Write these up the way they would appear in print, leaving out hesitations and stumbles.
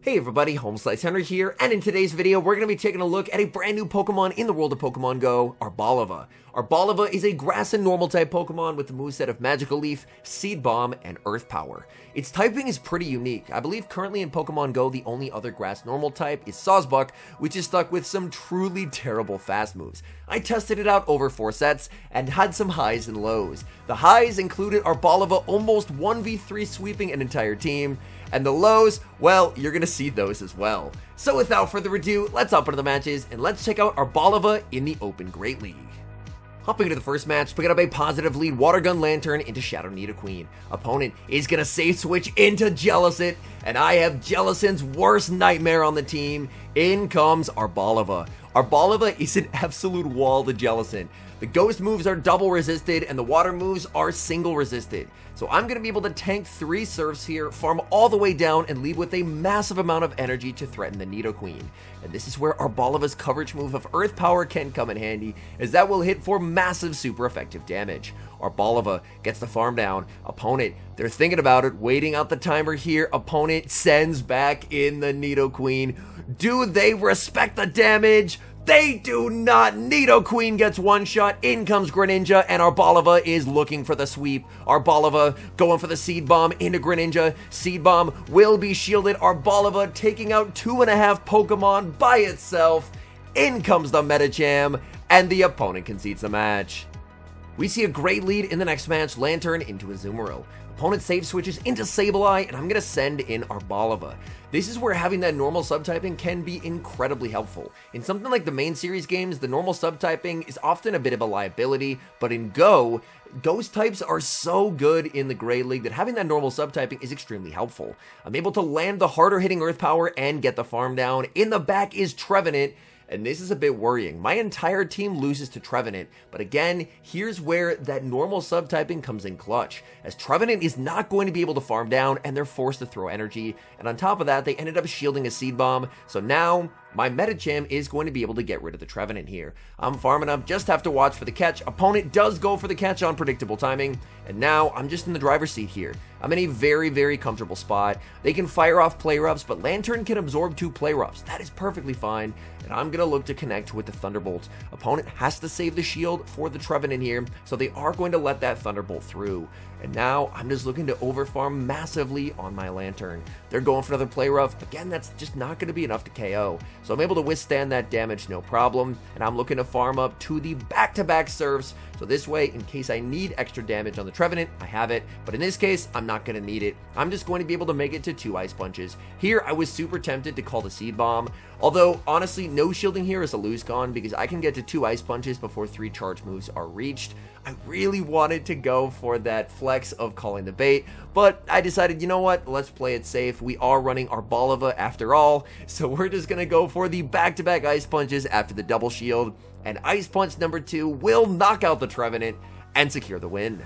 Hey everybody, HomeSliceHenry here, and in today's video, we're going to be taking a look at a brand new Pokemon in the world of Pokemon Go, ARBOLIVA. ARBOLIVA is a grass and normal type Pokemon with the moveset of Magical Leaf, Seed Bomb, and Earth Power. Its typing is pretty unique. I believe currently in Pokemon Go, the only other grass normal type is Sawsbuck, which is stuck with some truly terrible fast moves. I tested it out over 4 sets and had some highs and lows. The highs included ARBOLIVA almost 1v3 sweeping an entire team, and the lows, well, you're gonna see those as well. So without further ado, let's hop into the matches and let's check out ARBOLIVA in the Open Great League. Hopping into the first match, picking up a positive lead Water Gun Lantern into Shadow Nidoqueen. Opponent is gonna safe switch into Jellicent, and I have Jellicent's worst nightmare on the team. In comes ARBOLIVA. ARBOLIVA is an absolute wall to Jellicent. The ghost moves are double resisted and the water moves are single resisted. So I'm going to be able to tank 3 surfs here, farm all the way down, and leave with a massive amount of energy to threaten the Nidoqueen. And this is where ARBOLIVA's coverage move of Earth Power can come in handy, as that will hit for massive super effective damage. ARBOLIVA gets the farm down. Opponent, they're thinking about it, waiting out the timer here. Opponent sends back in the Nidoqueen. Do they respect the damage? They do not. Nidoqueen gets one shot, in comes Greninja, and ARBOLIVA is looking for the sweep. ARBOLIVA going for the Seed Bomb into Greninja. Seed Bomb will be shielded. ARBOLIVA taking out 2.5 Pokemon by itself. In comes the Medicham, and the opponent concedes the match. We see a great lead in the next match, Lantern into Azumarill. Opponent save switches into Sableye, and I'm going to send in ARBOLIVA. This is where having that normal subtyping can be incredibly helpful. In something like the main series games, the normal subtyping is often a bit of a liability, but in Go, ghost types are so good in the Great League that having that normal subtyping is extremely helpful. I'm able to land the harder hitting Earth Power and get the farm down. In the back is Trevenant, and this is a bit worrying. My entire team loses to Trevenant, but again, here's where that normal subtyping comes in clutch, as Trevenant is not going to be able to farm down, and they're forced to throw energy, and on top of that, they ended up shielding a Seed Bomb, so now my Medicham is going to be able to get rid of the Trevenant here. I'm farming up, just have to watch for the catch. Opponent does go for the catch on predictable timing, and now I'm just in the driver's seat here. I'm in a very, very comfortable spot. They can fire off play roughs, but Lantern can absorb 2 play roughs. That is perfectly fine, and I'm going to look to connect with the Thunderbolt. Opponent has to save the shield for the Trevenant here, so they are going to let that Thunderbolt through. And now I'm just looking to overfarm massively on my Lantern. They're going for another play rough. Again, that's just not going to be enough to KO. So I'm able to withstand that damage no problem. And I'm looking to farm up to the back-to-back serves. So this way, in case I need extra damage on the Trevenant, I have it. But in this case, I'm not going to need it. I'm just going to be able to make it to 2 Ice Punches. Here, I was super tempted to call the Seed Bomb. Although, honestly, no shielding here is a lose con because I can get to 2 Ice Punches before 3 charge moves are reached. I really wanted to go for that flex of calling the bait, but I decided, you know what, let's play it safe. We are running ARBOLIVA after all, so we're just going to go for the back-to-back Ice Punches after the double shield, and Ice Punch number 2 will knock out the Trevenant and secure the win.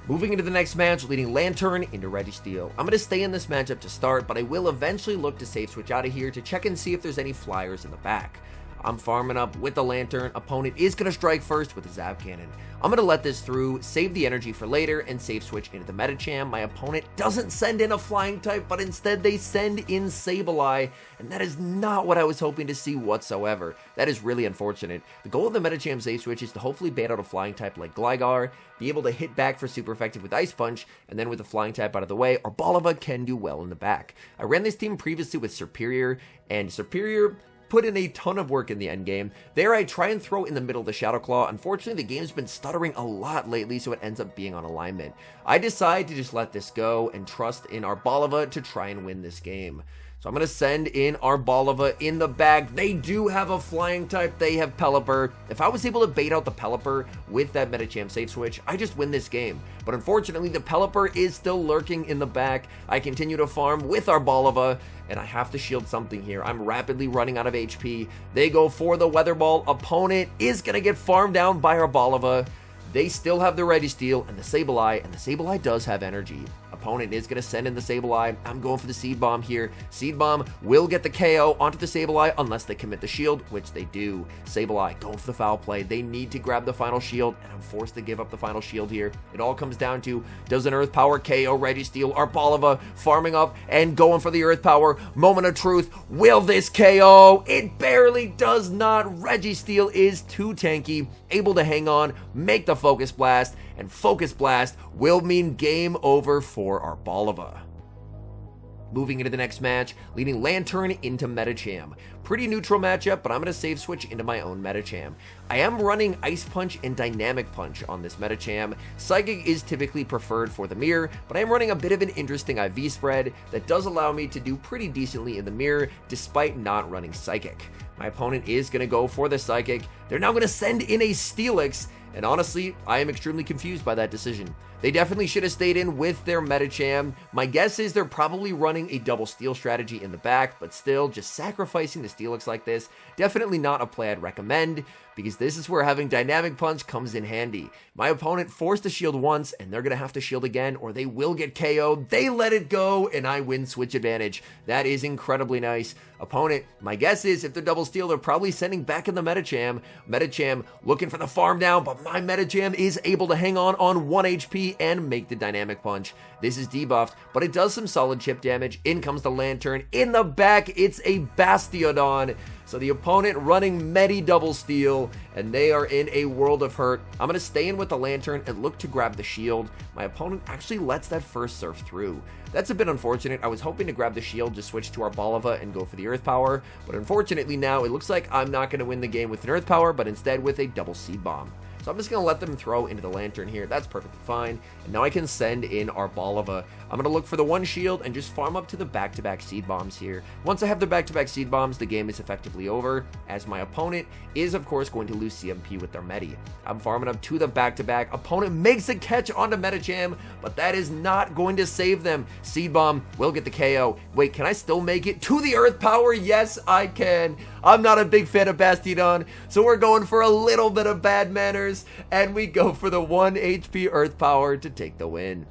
Moving into the next match, leading Lantern into Registeel. I'm going to stay in this matchup to start, but I will eventually look to safe switch out of here to check and see if there's any flyers in the back. I'm farming up with the Lantern. Opponent is going to strike first with the Zap Cannon. I'm going to let this through, save the energy for later, and safe switch into the Medicham. My opponent doesn't send in a flying type, but instead they send in Sableye, and that is not what I was hoping to see whatsoever. That is really unfortunate. The goal of the Medicham safe switch is to hopefully bait out a flying type like Gligar, be able to hit back for super effective with Ice Punch, and then with the flying type out of the way, ARBOLIVA can do well in the back. I ran this team previously with Serperior, and Serperior put in a ton of work in the endgame. There I try and throw in the middle of the Shadow Claw. Unfortunately, the game's been stuttering a lot lately, so it ends up being on alignment. I decide to just let this go and trust in ARBOLIVA to try and win this game. So I'm going to send in ARBOLIVA in the back. They do have a flying type. They have Pelipper. If I was able to bait out the Pelipper with that Medicham safe switch, I just win this game. But unfortunately, the Pelipper is still lurking in the back. I continue to farm with ARBOLIVA, and I have to shield something here. I'm rapidly running out of HP. They go for the Weather Ball. Opponent is going to get farmed down by ARBOLIVA. They still have the Registeel and the Sableye does have energy. opponent is going to send in the Sableye. I'm going for the Seed Bomb here. Seed Bomb will get the KO onto the Sableye unless they commit the shield, which they do. Sableye going for the foul play. They need to grab the final shield, and I'm forced to give up the final shield here. It all comes down to, does an Earth Power KO Registeel? ARBOLIVA farming up and going for the Earth Power. Moment of truth. Will this KO? It barely does not. Registeel is too tanky, able to hang on, make the Focus Blast, and Focus Blast will mean game over for ARBOLIVA. Moving into the next match, leading Lantern into Medicham. Pretty neutral matchup, but I'm going to save switch into my own Medicham. I am running Ice Punch and Dynamic Punch on this Medicham. Psychic is typically preferred for the mirror, but I am running a bit of an interesting IV spread that does allow me to do pretty decently in the mirror despite not running Psychic. My opponent is going to go for the Psychic. They're now going to send in a Steelix, and honestly, I am extremely confused by that decision. They definitely should have stayed in with their Medicham. My guess is they're probably running a double steal strategy in the back, but still, just sacrificing the Steelix like this, definitely not a play I'd recommend, because this is where having Dynamic Punch comes in handy. My opponent forced to shield once, and they're going to have to shield again, or they will get KO'd. They let it go, and I win switch advantage. That is incredibly nice. Opponent, my guess is if they're double steal, they're probably sending back in the Medicham. Medicham looking for the farm down, but my Medicham is able to hang on 1 HP and make the Dynamic Punch. This is debuffed, but it does some solid chip damage. In comes the Lantern. In the back, it's a Bastiodon. So the opponent running Medi double steal, and they are in a world of hurt. I'm going to stay in with the Lantern and look to grab the shield. My opponent actually lets that first surf through. That's a bit unfortunate. I was hoping to grab the shield, just switch to ARBOLIVA and go for the Earth Power, but unfortunately now it looks like I'm not going to win the game with an Earth Power, but instead with a double Seed Bomb. So I'm just going to let them throw into the Lantern here. That's perfectly fine. And now I can send in ARBOLIVA. I'm going to look for the one shield and just farm up to the back-to-back Seed Bombs here. Once I have the back-to-back Seed Bombs, the game is effectively over, as my opponent is, of course, going to lose CMP with their Medi. I'm farming up to the back-to-back. Opponent makes a catch onto Medicham, but that is not going to save them. Seed Bomb will get the KO. Wait, can I still make it to the Earth Power? Yes, I can. I'm not a big fan of Bastiodon, so we're going for a little bit of bad manners, and we go for the 1 HP Earth Power to take the win.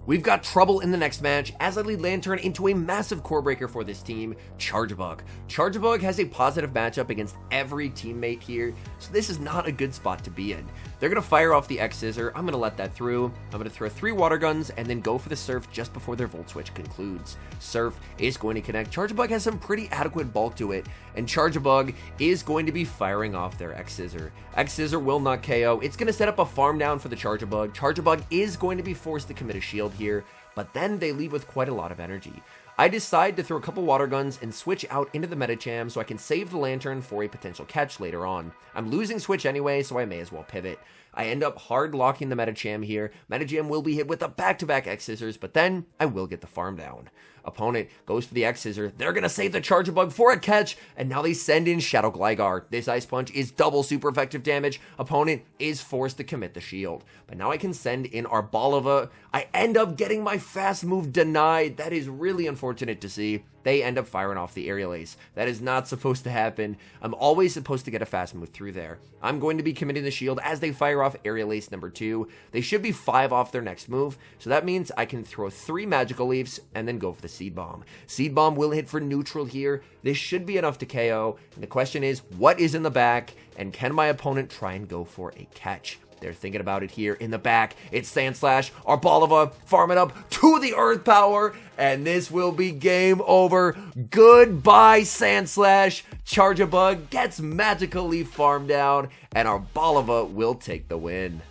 We've got trouble in the next match as I lead Lantern into a massive core breaker for this team, Charjabug. Charjabug has a positive matchup against every teammate here, so this is not a good spot to be in. They're going to fire off the X-Scissor. I'm going to let that through. I'm going to throw 3 water guns and then go for the Surf just before their Volt Switch concludes. Surf is going to connect. Charjabug has some pretty adequate bulk to it, and Charjabug is going to be firing off their X-Scissor. X-Scissor will not KO. It's going to set up a farm down for the Charjabug. Charjabug is going to be forced to commit a shield here, but then they leave with quite a lot of energy. I decide to throw a couple water guns and switch out into the Medicham so I can save the Lantern for a potential catch later on. I'm losing switch anyway, so I may as well pivot. I end up hard locking the Medicham here. Medicham will be hit with the back-to-back X-Scissors, but then I will get the farm down. Opponent goes for the X-Scissor. They're going to save the Charjabug for a catch, and now they send in Shadow Gligar. This Ice Punch is double super effective damage. Opponent is forced to commit the shield. But now I can send in ARBOLIVA. I end up getting my fast move denied. That is really unfortunate to see. They end up firing off the Aerial Ace. That is not supposed to happen. I'm always supposed to get a fast move through there. I'm going to be committing the shield as they fire off Aerial Ace number 2. They should be 5 off their next move, so that means I can throw 3 Magical Leafs and then go for the Seed Bomb. Seed Bomb will hit for neutral here. This should be enough to KO, and the question is, what is in the back, and can my opponent try and go for a catch? They're thinking about it here in the back. It's Sandslash, ARBOLIVA, farm it up to the Earth Power, and this will be game over. Goodbye, Sandslash. Charjabug gets Magical Leaf farm down, and ARBOLIVA will take the win.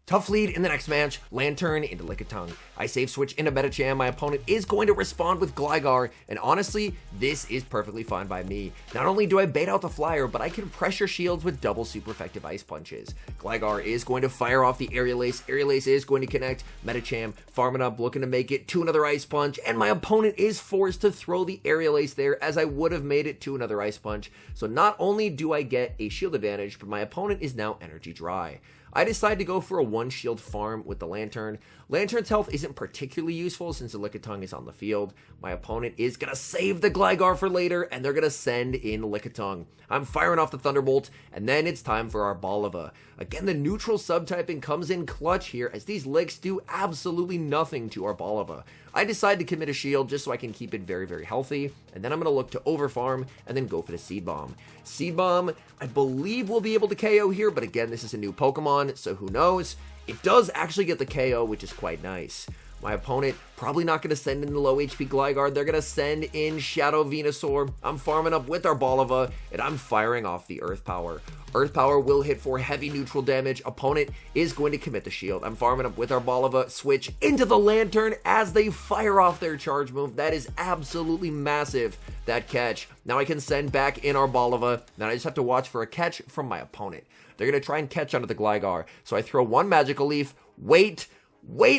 Tough lead in the next match, Lantern into Lickitung. I save switch into Medicham. My opponent is going to respond with Gligar, and honestly, this is perfectly fine by me. Not only do I bait out the Flyer, but I can pressure shields with double super effective Ice Punches. Gligar is going to fire off the Aerial Ace. Aerial Ace is going to connect. Medicham farming up, looking to make it to another Ice Punch, and my opponent is forced to throw the Aerial Ace there as I would have made it to another Ice Punch. So not only do I get a shield advantage, but my opponent is now energy dry. I decide to go for a 1 shield farm with the Lantern. Lantern's health is isn't particularly useful since the Lickitung is on the field. My opponent is going to save the Gligar for later, and they're going to send in Lickitung. I'm firing off the Thunderbolt, and then it's time for our Arboliva. Again, the neutral subtyping comes in clutch here, as these Licks do absolutely nothing to our Arboliva. I decide to commit a shield just so I can keep it very, very healthy, and then I'm going to look to overfarm and then go for the Seed Bomb. Seed Bomb, I believe we'll be able to KO here, but again, this is a new Pokemon, so who knows? It does actually get the KO, which is quite nice. My opponent probably not going to send in the low HP Gligar. They're going to send in Shadow Venusaur. I'm farming up with our Arboliva, and I'm firing off the Earth Power. Earth Power will hit for heavy neutral damage. Opponent is going to commit the shield. I'm farming up with our Arboliva. Switch into the Lantern as they fire off their charge move. That is absolutely massive, that catch. Now I can send back in our Arboliva. Then I just have to watch for a catch from my opponent. They're going to try and catch onto the Gligar. So I throw one Magical Leaf, wait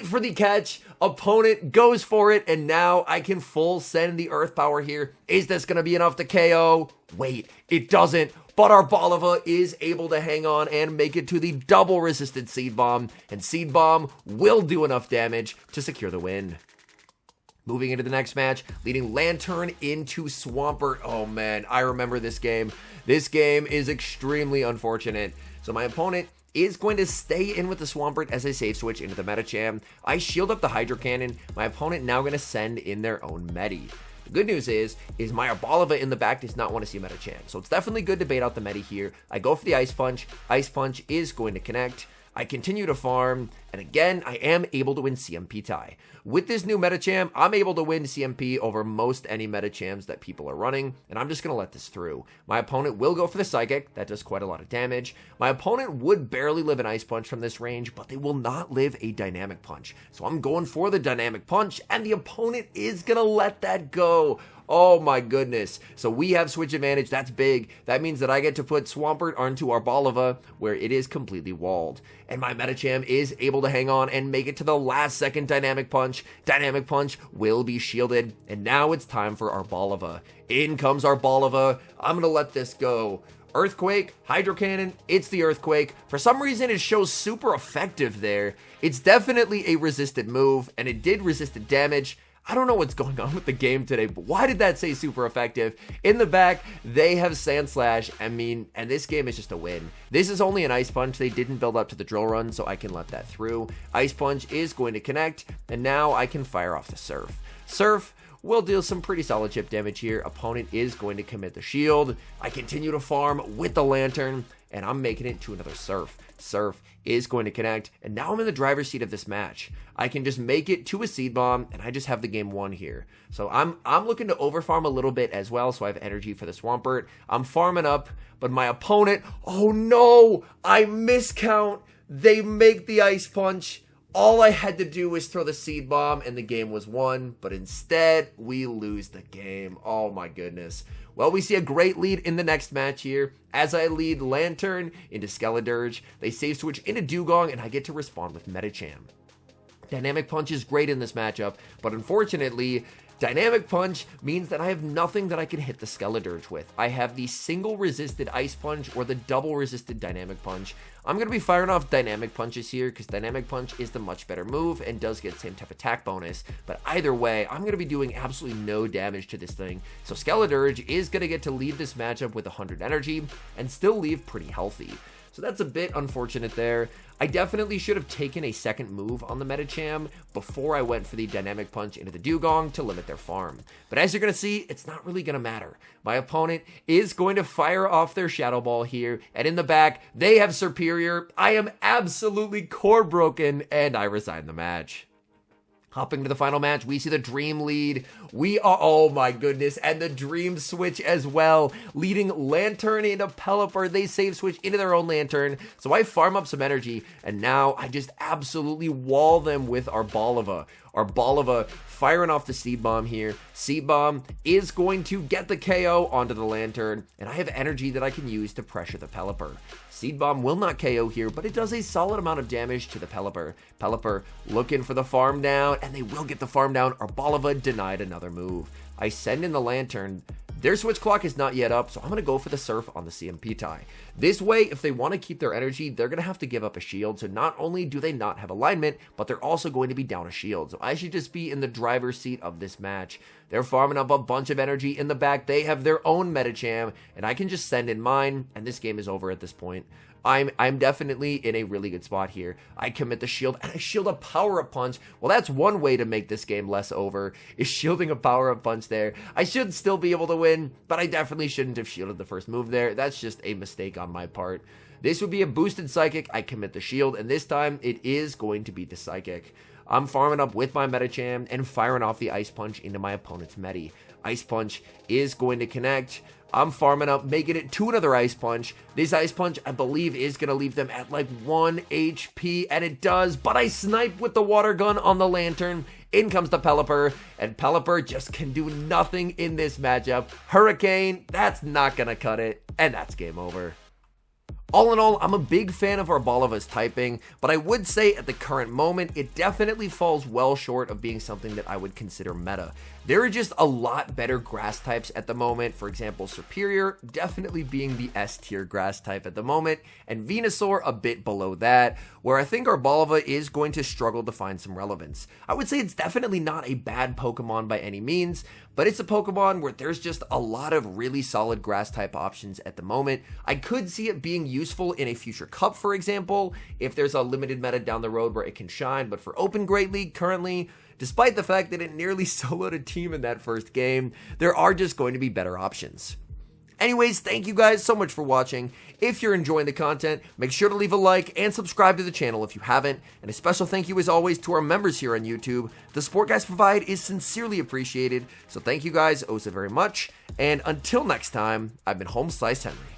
for the catch, opponent goes for it, and now I can full send the Earth Power here. Is this going to be enough to KO? Wait, it doesn't, but our Arboliva is able to hang on and make it to the double resisted Seed Bomb, and Seed Bomb will do enough damage to secure the win. Moving into the next match, leading Lantern into Swampert. Oh man, I remember this game. This game is extremely unfortunate. So my opponent is going to stay in with the Swampert as I save switch into the Medicham. I shield up the Hydro Cannon. My opponent now going to send in their own Medi. The good news is my Arboliva in the back does not want to see Medicham. So it's definitely good to bait out the Medi here. I go for the Ice Punch. Ice Punch is going to connect. I continue to farm, and again, I am able to win CMP tie. With this new Medicham, I'm able to win CMP over most any Medichams that people are running, and I'm just going to let this through. My opponent will go for the Psychic. That does quite a lot of damage. My opponent would barely live an Ice Punch from this range, but they will not live a Dynamic Punch. So I'm going for the Dynamic Punch, and the opponent is going to let that go. Oh my goodness. So we have switch advantage. That's big. That means that I get to put Swampert onto our Arboliva, where it is completely walled. And my Medicham is able to hang on and make it to the last second Dynamic Punch. Dynamic Punch will be shielded. And now it's time for our Arboliva. In comes our Arboliva. I'm going to let this go. Earthquake, Hydro Cannon, it's the Earthquake. For some reason, it shows super effective there. It's definitely a resisted move, and it did resisted damage. I don't know what's going on with the game today, but why did that say super effective? In the back, they have Sand Slash, and this game is just a win. This is only an Ice Punch. They didn't build up to the Drill Run, so I can let that through. Ice Punch is going to connect, and now I can fire off the Surf. Surf will deal some pretty solid chip damage here. Opponent is going to commit the shield. I continue to farm with the Lantern, and I'm making it to another Surf. Surf is going to connect, and now I'm in the driver's seat of this match. I can just make it to a Seed Bomb, and I just have the game won here. So I'm looking to overfarm a little bit as well, so I have energy for the Swampert. I'm farming up, but my opponent, oh no, I miscount. They make the Ice Punch. All I had to do was throw the Seed Bomb, and the game was won, but instead, we lose the game. Oh my goodness. Well, we see a great lead in the next match here, as I lead Lantern into Skeledirge. They save switch into Dugong, and I get to respond with Medicham. Dynamic Punch is great in this matchup, but unfortunately, Dynamic Punch means that I have nothing that I can hit the Skeledirge with. I have the single resisted Ice Punch or the double resisted Dynamic Punch. I'm going to be firing off Dynamic Punches here because Dynamic Punch is the much better move and does get the same type of attack bonus. But either way, I'm going to be doing absolutely no damage to this thing. So Skeledirge is going to get to leave this matchup with 100 energy and still leave pretty healthy. So that's a bit unfortunate there. I definitely should have taken a second move on the Medicham before I went for the Dynamic Punch into the Dugong to limit their farm. But as you're going to see, it's not really going to matter. My opponent is going to fire off their Shadow Ball here, and in the back, they have Superior. I am absolutely core broken, and I resign the match. Hopping to the final match, we see the Dream lead. We are, oh my goodness, and the Dream switch as well, leading Lantern into Pelipper. They save switch into their own Lantern, so I farm up some energy, and now I just absolutely wall them with Arboliva. Arboliva firing off the Seed Bomb here. Seed Bomb is going to get the KO onto the Lantern, and I have energy that I can use to pressure the Pelipper. Seed Bomb will not KO here, but it does a solid amount of damage to the Pelipper. Pelipper looking for the farm down, and they will get the farm down. Arboliva denied another move. I send in the Lantern. Their switch clock is not yet up, so I'm going to go for the Surf on the CMP tie. This way, if they want to keep their energy, they're going to have to give up a shield, so not only do they not have alignment, but they're also going to be down a shield, so I should just be in the driver's seat of this match. They're farming up a bunch of energy in the back, they have their own Medicham, and I can just send in mine, and this game is over at this point. I'm definitely in a really good spot here. I commit the shield, and I shield a power-up punch. Well, that's one way to make this game less over, is shielding a power-up punch there. I should still be able to win, but I definitely shouldn't have shielded the first move there. That's just a mistake on my part. This would be a boosted Psychic. I commit the shield, and this time it is going to be the Psychic. I'm farming up with my Medicham and firing off the Ice Punch into my opponent's Medi. Ice Punch is going to connect. I'm farming up, making it to another Ice Punch. This Ice Punch, I believe, is going to leave them at like 1 HP, and it does, but I snipe with the water gun on the Lantern. In comes the Pelipper, and Pelipper just can do nothing in this matchup. Hurricane, that's not going to cut it, and that's game over. All in all, I'm a big fan of Arboliva's typing, but I would say at the current moment, it definitely falls well short of being something that I would consider meta. There are just a lot better grass types at the moment. For example, Superior definitely being the S tier grass type at the moment, and Venusaur a bit below that, where I think Arboliva is going to struggle to find some relevance. I would say it's definitely not a bad Pokemon by any means, but it's a Pokemon where there's just a lot of really solid grass type options at the moment. I could see it being useful in a future cup, for example, if there's a limited meta down the road where it can shine, but for Open Great League currently, despite the fact that it nearly soloed a team in that first game, there are just going to be better options. Anyways, thank you guys so much for watching. If you're enjoying the content, make sure to leave a like and subscribe to the channel if you haven't. And a special thank you as always to our members here on YouTube. The support guys provide is sincerely appreciated. So thank you guys oh so very much. And until next time, I've been HomeSliceHenry.